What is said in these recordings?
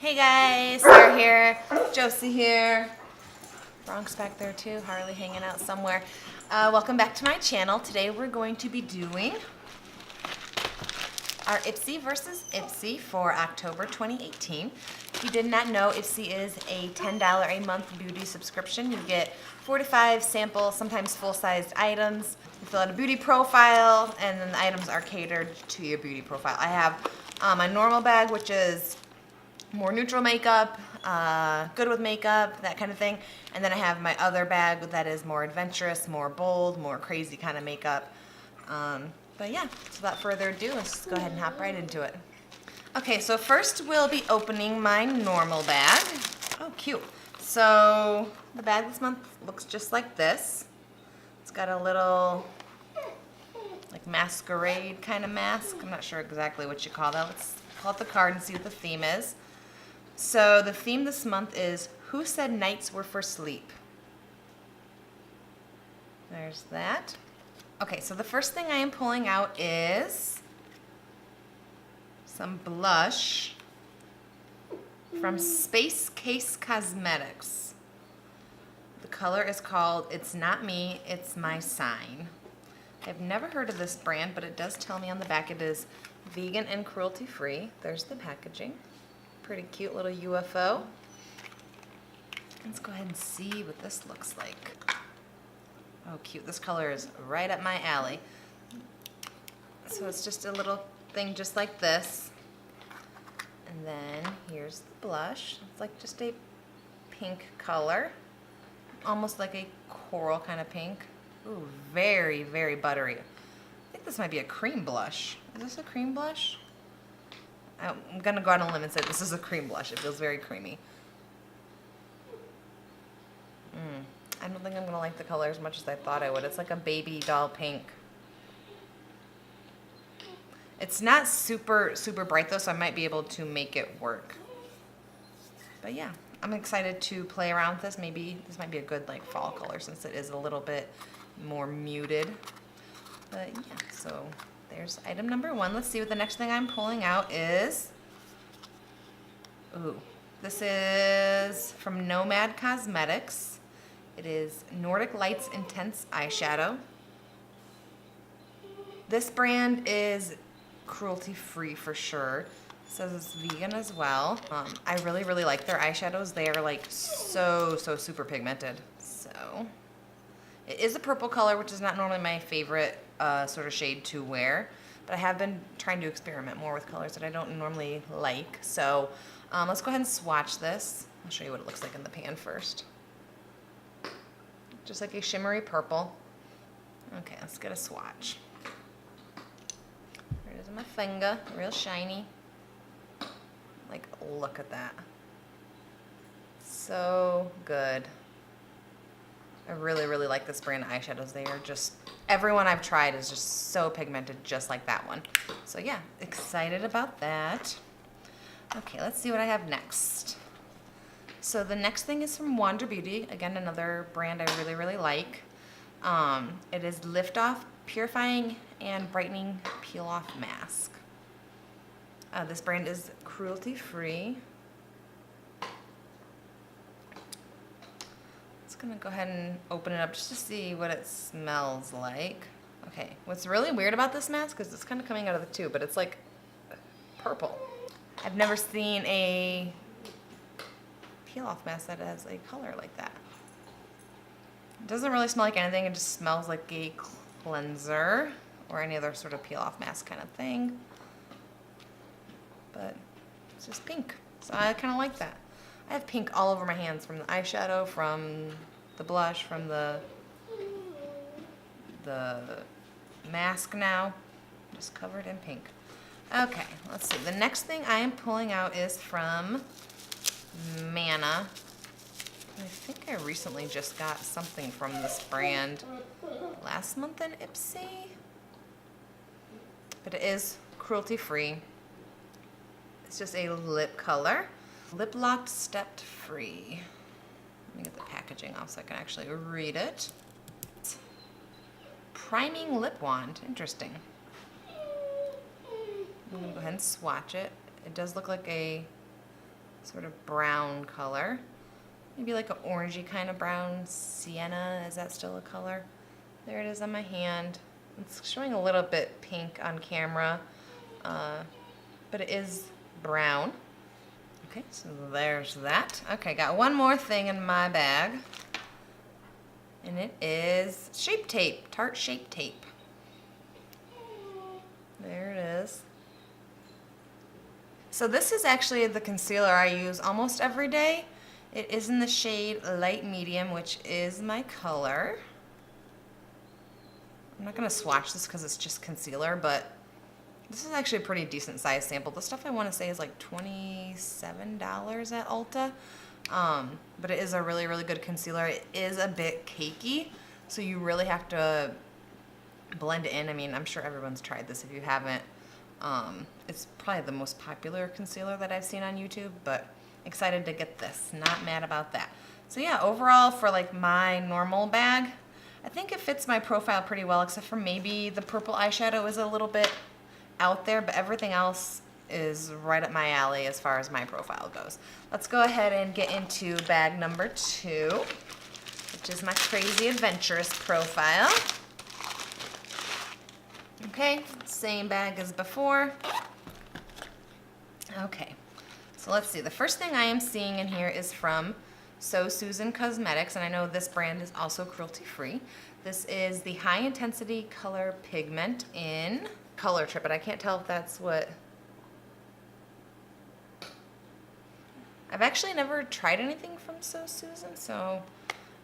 Hey guys, Sarah here, Josie here, Bronx back there too, Harley hanging out somewhere. Welcome back to my channel. Today we're going to be doing our Ipsy versus Ipsy for October 2018. If you did not know, Ipsy is a $10 a month beauty subscription. You get 4 to 5 samples, sometimes full-sized items. You fill out a beauty profile, and then the items are catered to your beauty profile. I have my normal bag, which is more neutral makeup, good with makeup, that kind of thing. And then I have my other bag that is more adventurous, more bold, more crazy kind of makeup. But yeah, so without further ado, let's just go ahead and hop right into it. Okay, so first we'll be opening my normal bag. Oh, cute. So the bag this month looks just like this. It's got a little like masquerade kind of mask. I'm not sure exactly what you call that. Let's pull out the card and see what the theme is. So the theme this month is Who Said Nights Were for Sleep? There's that. Okay, so the first thing I am pulling out is some blush from Space Case Cosmetics. The color is called It's Not Me, It's My Sign. I've never heard of this brand, but it does tell me on the back it is vegan and cruelty free. There's the packaging. Pretty cute little UFO. Let's go ahead and see what this looks like. Oh, cute. This color is right up my alley. So it's just a little thing just like this. And then here's the blush. It's like just a pink color. Almost like a coral kind of pink. Ooh, very, very buttery. I think this might be a cream blush. Is this a cream blush? I'm going to go out on a limb and say this is a cream blush. It feels very creamy. I don't think I'm going to like the color as much as I thought I would. It's like a baby doll pink. It's not super, super bright though, so I might be able to make it work. But yeah, I'm excited to play around with this. Maybe this might be a good like fall color since it is a little bit more muted. But yeah, so there's item number 1. Let's see what the next thing I'm pulling out is. Ooh, this is from Nomad Cosmetics. It is Nordic Lights Intense Eyeshadow. This brand is cruelty free for sure. It says it's vegan as well. I really, really like their eyeshadows. They are like so super pigmented. So it is a purple color, which is not normally my favorite sort of shade to wear. But I have been trying to experiment more with colors that I don't normally like. So let's go ahead and swatch this. I'll show you what it looks like in the pan first. Just like a shimmery purple. Okay, let's get a swatch. There it is on my finger, real shiny. Like, look at that. So good. I really, really like this brand of eyeshadows. They are just, everyone I've tried is just so pigmented, just like that one. So yeah, excited about that. Okay, let's see what I have next. So the next thing is from Wander Beauty. Again, another brand I really, really like. It is Lift Off Purifying and Brightening Peel Off Mask. This brand is cruelty free. Just gonna go ahead and open it up just to see what it smells like. Okay, what's really weird about this mask is it's kind of coming out of the tube, but it's like purple. I've never seen a peel-off mask that has a color like that. It doesn't really smell like anything. It just smells like a cleanser or any other sort of peel-off mask kind of thing. But it's just pink, so I kind of like that. I have pink all over my hands, from the eyeshadow, from the blush, from the mask now. Just covered in pink. Okay, let's see. The next thing I am pulling out is from Manna. I think I recently just got something from this brand last month in Ipsy. But it is cruelty free. It's just a lip color. Lip locked, stepped free. Let me get the packaging off so I can actually read it. Priming lip wand. Interesting. I'm gonna go ahead and swatch it. It does look like a sort of brown color. Maybe like an orangey kind of brown. Sienna, is that still a color? There it is on my hand. It's showing a little bit pink on camera, but it is brown. Okay, so there's that. Okay, got one more thing in my bag, and it is Shape Tape, Tarte Shape Tape. There it is. So this is actually the concealer I use almost every day. It is in the shade Light Medium, which is my color. I'm not going to swatch this because it's just concealer, but this is actually a pretty decent size sample. The stuff I want to say is like $27 at Ulta, but it is a really, really good concealer. It is a bit cakey, so you really have to blend it in. I mean, I'm sure everyone's tried this if you haven't. It's probably the most popular concealer that I've seen on YouTube, but excited to get this. Not mad about that. So yeah, overall for like my normal bag, I think it fits my profile pretty well, except for maybe the purple eyeshadow is a little bit out there, but everything else is right up my alley as far as my profile goes. Let's go ahead and get into bag number 2, which is my crazy adventurous profile. Okay, same bag as before. Okay, so let's see. The first thing I am seeing in here is from So Susan Cosmetics, and I know this brand is also cruelty free. This is the High Intensity Color Pigment in Color Trip, but I can't tell if that's what... I've actually never tried anything from So Susan, so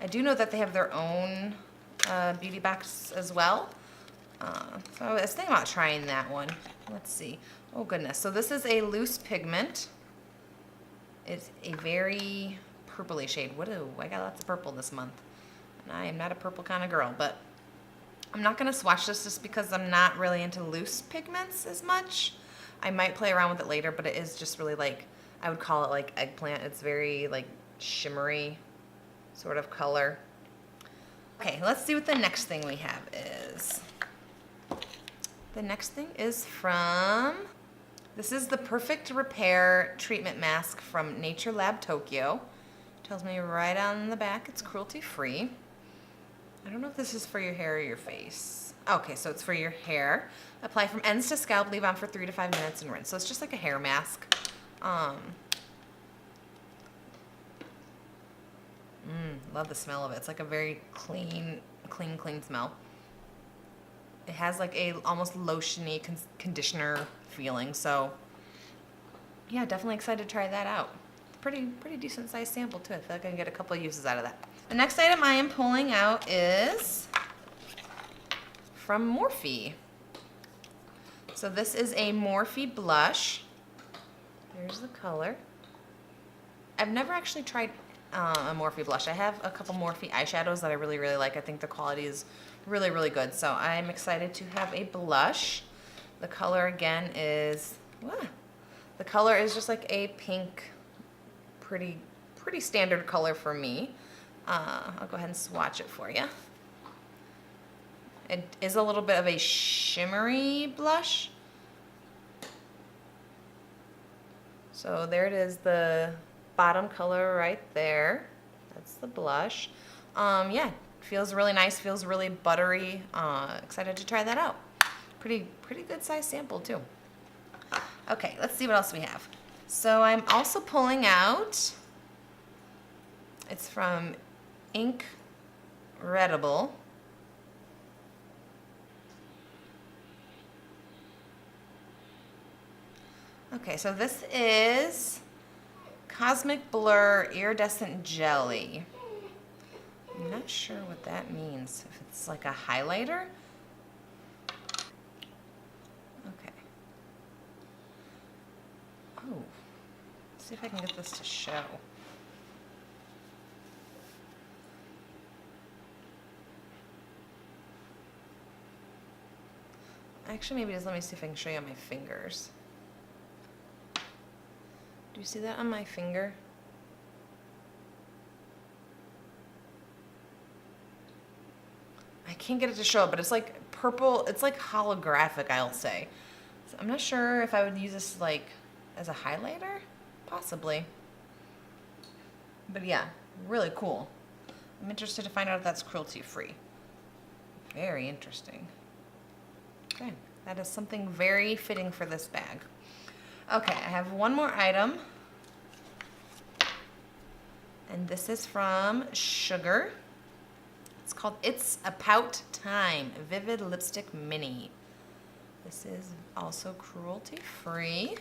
I do know that they have their own beauty box as well. So I was thinking about trying that one. Let's see. Oh goodness. So this is a loose pigment. It's a very purpley shade. I got lots of purple this month. And I am not a purple kind of girl, but I'm not going to swatch this just because I'm not really into loose pigments as much. I might play around with it later, but it is just really like, I would call it like eggplant. It's very like shimmery sort of color. Okay, let's see what the next thing we have is. The next thing is this is the Perfect Repair Treatment Mask from Nature Lab Tokyo. Tells me right on the back it's cruelty free. I don't know if this is for your hair or your face. Okay, so it's for your hair. Apply from ends to scalp, leave on for 3 to 5 minutes and rinse. So it's just like a hair mask. Love the smell of it. It's like a very clean smell. It has like a almost lotiony conditioner feeling. So yeah, definitely excited to try that out. Pretty decent sized sample too. I feel like I can get a couple of uses out of that. The next item I am pulling out is from Morphe. So this is a Morphe blush. There's the color. I've never actually tried a Morphe blush. I have a couple Morphe eyeshadows that I really like. I think the quality is really good. So I'm excited to have a blush. The color again is, the color is just like a pink, pretty standard color for me. I'll go ahead and swatch it for you. It is a little bit of a shimmery blush. So there it is, the bottom color right there. That's the blush. Yeah, feels really nice, feels really buttery. Excited to try that out. Pretty good size sample too. Okay, let's see what else we have. So I'm also pulling out, it's from INC.redible. Okay, so this is Cosmic Blur Iridescent Jelly. I'm not sure what that means. If it's like a highlighter? Okay. Oh, let's see if I can get this to show. Actually, maybe just let me see if I can show you on my fingers. Do you see that on my finger? I can't get it to show, but it's like purple. It's like holographic, I'll say. So I'm not sure if I would use this like as a highlighter. Possibly. But yeah, really cool. I'm interested to find out if that's cruelty free. Very interesting. Okay, that is something very fitting for this bag. Okay, I have one more item. And this is from Sugar. It's called It's A-Pout Time Vivid Lipstick Mini. This is also cruelty free.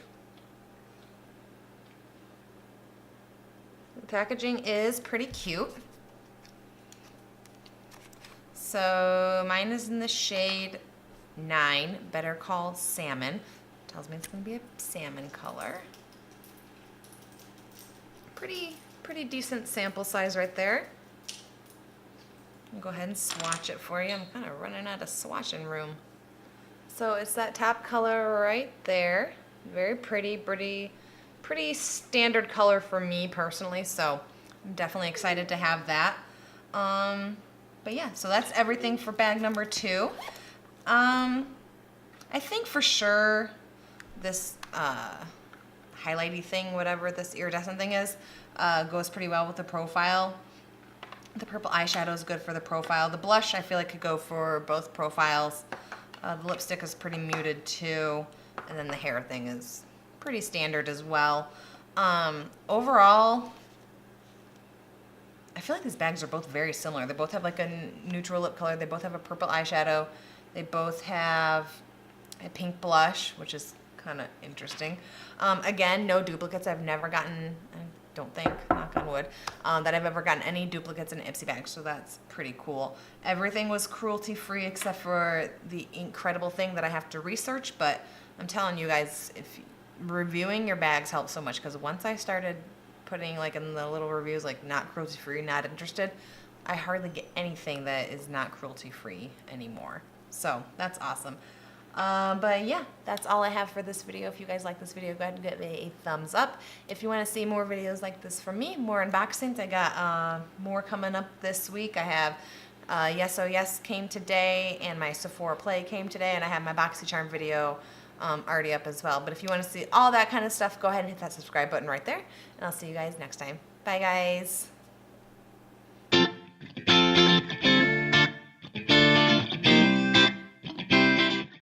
The packaging is pretty cute. So mine is in the shade 9, Better Call Salmon. Tells me it's going to be a salmon color. Pretty decent sample size right there. I'll go ahead and swatch it for you. I'm kind of running out of swatching room. So it's that top color right there. Very pretty standard color for me personally. So I'm definitely excited to have that. But yeah, so that's everything for bag number 2. I think for sure this highlighty thing, whatever this iridescent thing is, goes pretty well with the profile. The purple eyeshadow is good for the profile. The blush I feel like could go for both profiles. The lipstick is pretty muted too. And then the hair thing is pretty standard as well. Overall, I feel like these bags are both very similar. They both have like a neutral lip color. They both have a purple eyeshadow. They both have a pink blush, which is kind of interesting. Again, no duplicates. I've never gotten, I don't think, knock on wood, that I've ever gotten any duplicates in an Ipsy bag, so that's pretty cool. Everything was cruelty free except for the incredible thing that I have to research, but I'm telling you guys, if reviewing your bags helps so much, because once I started putting like in the little reviews like not cruelty free, not interested, I hardly get anything that is not cruelty free anymore. So that's awesome. But yeah, that's all I have for this video. If you guys like this video, go ahead and give me a thumbs up. If you want to see more videos like this from me, more unboxings, I got more coming up this week. I have Yes Oh Yes came today, and my Sephora Play came today, and I have my BoxyCharm video already up as well. But if you want to see all that kind of stuff, go ahead and hit that subscribe button right there, and I'll see you guys next time. Bye, guys.